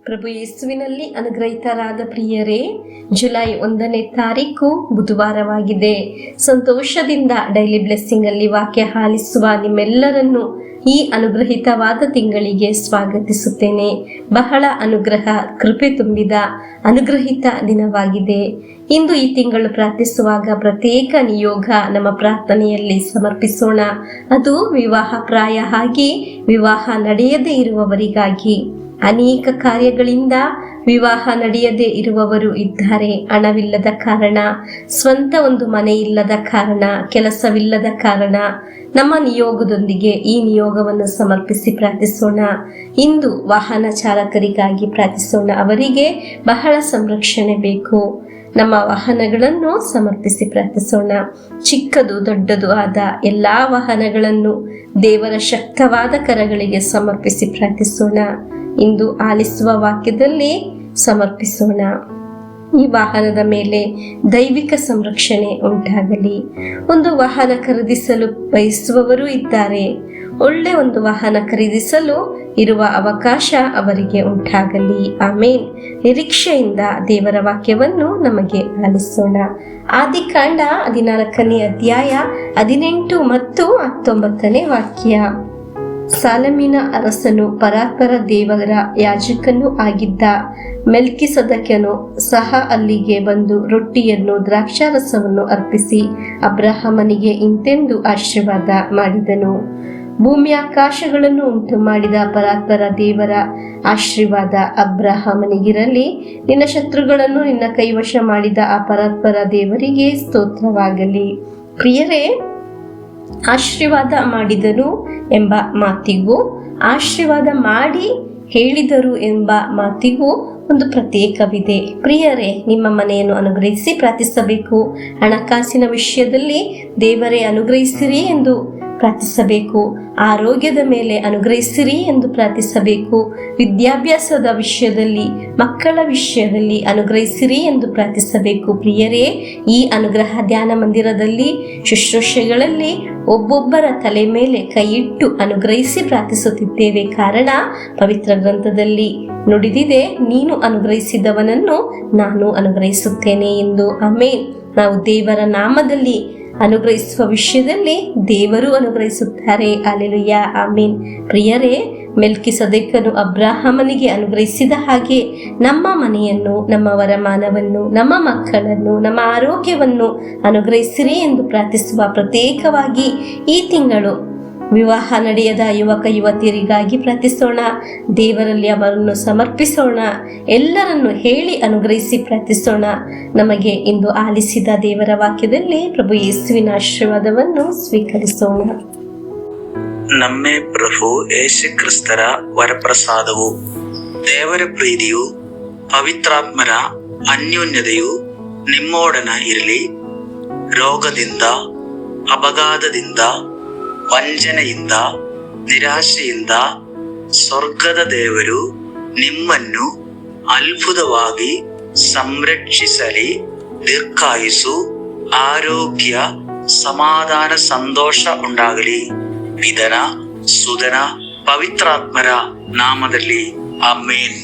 ಪ್ರಭು ಯೇಸುವಿನಲ್ಲಿ ಅನುಗ್ರಹಿತರಾದ ಪ್ರಿಯರೇ, ಜುಲೈ 1ನೇ ತಾರೀಕು ಬುಧವಾರವಾಗಿದೆ. ಸಂತೋಷದಿಂದ ಡೈಲಿ ಬ್ಲೆಸ್ಸಿಂಗ್ ಅಲ್ಲಿ ವಾಕ್ಯ ಆಲಿಸುವ ನಿಮ್ಮೆಲ್ಲರನ್ನು ಈ ಅನುಗ್ರಹಿತವಾದ ತಿಂಗಳಿಗೆ ಸ್ವಾಗತಿಸುತ್ತೇನೆ. ಬಹಳ ಅನುಗ್ರಹ, ಕೃಪೆ ತುಂಬಿದ ಅನುಗ್ರಹಿತ ದಿನವಾಗಿದೆ. ಇಂದು ಈ ತಿಂಗಳು ಪ್ರಾರ್ಥಿಸುವಾಗ ಪ್ರತ್ಯೇಕ ನಿಯೋಗ ನಮ್ಮ ಪ್ರಾರ್ಥನೆಯಲ್ಲಿ ಸಮರ್ಪಿಸೋಣ. ಅದು ವಿವಾಹ ಪ್ರಾಯ ಆಗಿ ವಿವಾಹ ನಡೆಯದೇ ಇರುವವರಿಗಾಗಿ. ಅನೇಕ ಕಾರ್ಯಗಳಿಂದ ವಿವಾಹ ನಡೆಯದೇ ಇರುವವರು ಇದ್ದಾರೆ. ಹಣವಿಲ್ಲದ ಕಾರಣ, ಸ್ವಂತ ಒಂದು ಮನೆ ಇಲ್ಲದ ಕಾರಣ, ಕೆಲಸವಿಲ್ಲದ ಕಾರಣ. ನಮ್ಮ ನಿಯೋಗದೊಂದಿಗೆ ಈ ನಿಯೋಗವನ್ನು ಸಮರ್ಪಿಸಿ ಪ್ರಾರ್ಥಿಸೋಣ. ಇಂದು ವಾಹನ ಚಾಲಕರಿಗಾಗಿ ಪ್ರಾರ್ಥಿಸೋಣ. ಅವರಿಗೆ ಬಹಳ ಸಂರಕ್ಷಣೆ ಬೇಕು. ನಮ್ಮ ವಾಹನಗಳನ್ನು ಸಮರ್ಪಿಸಿ ಪ್ರಾರ್ಥಿಸೋಣ. ಚಿಕ್ಕದು ದೊಡ್ಡದು ಆದ ಎಲ್ಲಾ ವಾಹನಗಳನ್ನು ದೇವರ ಶಕ್ತವಾದ ಕರಗಳಿಗೆ ಸಮರ್ಪಿಸಿ ಪ್ರಾರ್ಥಿಸೋಣ. ಇಂದು ಆಲಿಸುವ ವಾಕ್ಯದಲ್ಲಿ ಸಮರ್ಪಿಸೋಣ. ಈ ವಾಹನದ ಮೇಲೆ ದೈವಿಕ ಸಂರಕ್ಷಣೆ ಉಂಟಾಗಲಿ. ಒಂದು ವಾಹನ ಖರೀದಿಸಲು ಬಯಸುವವರು ಇದ್ದಾರೆ. ಒಳ್ಳೆ ಒಂದು ವಾಹನ ಖರೀದಿಸಲು ಇರುವ ಅವಕಾಶ ಅವರಿಗೆ ಉಂಟಾಗಲಿ. ಆಮೇನ್. ನಿರೀಕ್ಷೆಯಿಂದ ದೇವರ ವಾಕ್ಯವನ್ನು ನಮಗೆ ಆಲಿಸೋಣ. ಆದಿಕಾಂಡ 14ನೇ ಅಧ್ಯಾಯ 18 ಮತ್ತು 19ನೇ ವಾಕ್ಯ. ಸಾಲಮಿನ ಅರಸನು ಪರಾತ್ಪರ ದೇವರ ಯಾಜಕನೂ ಆಗಿದ್ದ ಮೆಲ್ಕಿಸೆದೆಕನು ಸಹ ಅಲ್ಲಿಗೆ ಬಂದು ರೊಟ್ಟಿಯನ್ನು ದ್ರಾಕ್ಷಾರಸವನ್ನು ಅರ್ಪಿಸಿ ಅಬ್ರಹಾಮನಿಗೆ ಇಂತೆಂದು ಆಶೀರ್ವಾದ ಮಾಡಿದನು. ಭೂಮಿಯಾಕಾಶಗಳನ್ನು ಉಂಟು ಮಾಡಿದ ಪರಾತ್ಪರ ದೇವರ ಆಶೀರ್ವಾದ ಅಬ್ರಹಾಮನಿಗಿರಲಿ. ನಿನ್ನ ಶತ್ರುಗಳನ್ನು ನಿನ್ನ ಕೈವಶ ಮಾಡಿದ ಆ ಪರಾತ್ಪರ ದೇವರಿಗೆ ಸ್ತೋತ್ರವಾಗಲಿ. ಪ್ರಿಯರೇ, ಆಶೀರ್ವಾದ ಮಾಡಿದನು ಎಂಬ ಮಾತಿಗೂ ಆಶೀರ್ವಾದ ಮಾಡಿ ಹೇಳಿದರು ಎಂಬ ಮಾತಿಗೂ ಒಂದು ಪ್ರತ್ಯೇಕವಿದೆ. ಪ್ರಿಯರೇ, ನಿಮ್ಮ ಮನೆಯನ್ನು ಅನುಗ್ರಹಿಸಿ ಪ್ರಾರ್ಥಿಸಬೇಕು. ಹಣಕಾಸಿನ ವಿಷಯದಲ್ಲಿ ದೇವರೇ ಅನುಗ್ರಹಿಸಿರಿ ಎಂದು ಪ್ರಾರ್ಥಿಸಬೇಕು. ಆರೋಗ್ಯದ ಮೇಲೆ ಅನುಗ್ರಹಿಸಿರಿ ಎಂದು ಪ್ರಾರ್ಥಿಸಬೇಕು. ವಿದ್ಯಾಭ್ಯಾಸದ ವಿಷಯದಲ್ಲಿ, ಮಕ್ಕಳ ವಿಷಯದಲ್ಲಿ ಅನುಗ್ರಹಿಸಿರಿ ಎಂದು ಪ್ರಾರ್ಥಿಸಬೇಕು. ಪ್ರಿಯರೇ, ಈ ಅನುಗ್ರಹ ಧ್ಯಾನ ಮಂದಿರದಲ್ಲಿ ಶುಶ್ರೂಷೆಗಳಲ್ಲಿ ಒಬ್ಬೊಬ್ಬರ ತಲೆ ಮೇಲೆ ಕೈಯಿಟ್ಟು ಅನುಗ್ರಹಿಸಿ ಪ್ರಾರ್ಥಿಸುತ್ತಿದ್ದೇವೆ. ಕಾರಣ, ಪವಿತ್ರ ಗ್ರಂಥದಲ್ಲಿ ನುಡಿದಿದೆ, ನೀನು ಅನುಗ್ರಹಿಸಿದವನನ್ನು ನಾನು ಅನುಗ್ರಹಿಸುತ್ತೇನೆ ಎಂದು. ಆಮೇನ್. ನಾವು ದೇವರ ನಾಮದಲ್ಲಿ ಅನುಗ್ರಹಿಸುವ ವಿಷಯದಲ್ಲಿ ದೇವರು ಅನುಗ್ರಹಿಸುತ್ತಾರೆ. ಹಲ್ಲೆಲೂಯಾ, ಆಮೀನ್. ಪ್ರಿಯರೇ, ಮೆಲ್ಕಿಸೆದೆಕನು ಅಬ್ರಹಾಮನಿಗೆ ಅನುಗ್ರಹಿಸಿದ ಹಾಗೆ ನಮ್ಮ ಮನೆಯನ್ನು, ನಮ್ಮ ವರಮಾನವನ್ನು, ನಮ್ಮ ಮಕ್ಕಳನ್ನು, ನಮ್ಮ ಆರೋಗ್ಯವನ್ನು ಅನುಗ್ರಹಿಸಿರಿ ಎಂದು ಪ್ರಾರ್ಥಿಸುವ ಪ್ರತ್ಯೇಕವಾಗಿ ಈ ತಿಂಗಳು ವಿವಾಹ ನಡೆಯದ ಯುವಕ ಯುವತಿಯರಿಗಾಗಿ ಪ್ರಾರ್ಥಿಸೋಣ. ದೇವರಲ್ಲಿ ಅವರನ್ನು ಸಮರ್ಪಿಸೋಣ. ಎಲ್ಲರನ್ನು ಹೇಳಿ ಅನುಗ್ರಹಿಸಿ ಪ್ರಾರ್ಥಿಸೋಣ. ನಮಗೆ ಇಂದು ಆಲಿಸಿದ ದೇವರ ವಾಕ್ಯದಲ್ಲಿ ಪ್ರಭು ಯೇಸುವಿನ ಆಶೀರ್ವಾದವನ್ನು ಸ್ವೀಕರಿಸೋಣ. ನಮ್ಮ ಪ್ರಭು ಯೇಸು ಕ್ರಿಸ್ತರ ವರಪ್ರಸಾದವು, ದೇವರ ಪ್ರೀತಿಯು, ಪವಿತ್ರಾತ್ಮರ ಅನ್ಯೋನ್ಯತೆಯು ನಿಮ್ಮೊಡನ ಇರಲಿ. ರೋಗದಿಂದ, ಅಪಘಾತದಿಂದ, ವಂಚನೆಯಿಂದ, ನಿರಾಶೆಯಿಂದ ಸ್ವರ್ಗದ ದೇವರು ನಿಮ್ಮನ್ನು ಅದ್ಭುತವಾಗಿ ಸಂರಕ್ಷಿಸಲಿ. ದೀರ್ಘಾಯುಸ್ಸು, ಆರೋಗ್ಯ, ಸಮಾಧಾನ, ಸಂತೋಷ ಉಂಟಾಗಲಿ. ಪಿತನ, ಸುತನ, ಪವಿತ್ರಾತ್ಮರ ನಾಮದಲ್ಲಿ ಆಮೇನ್.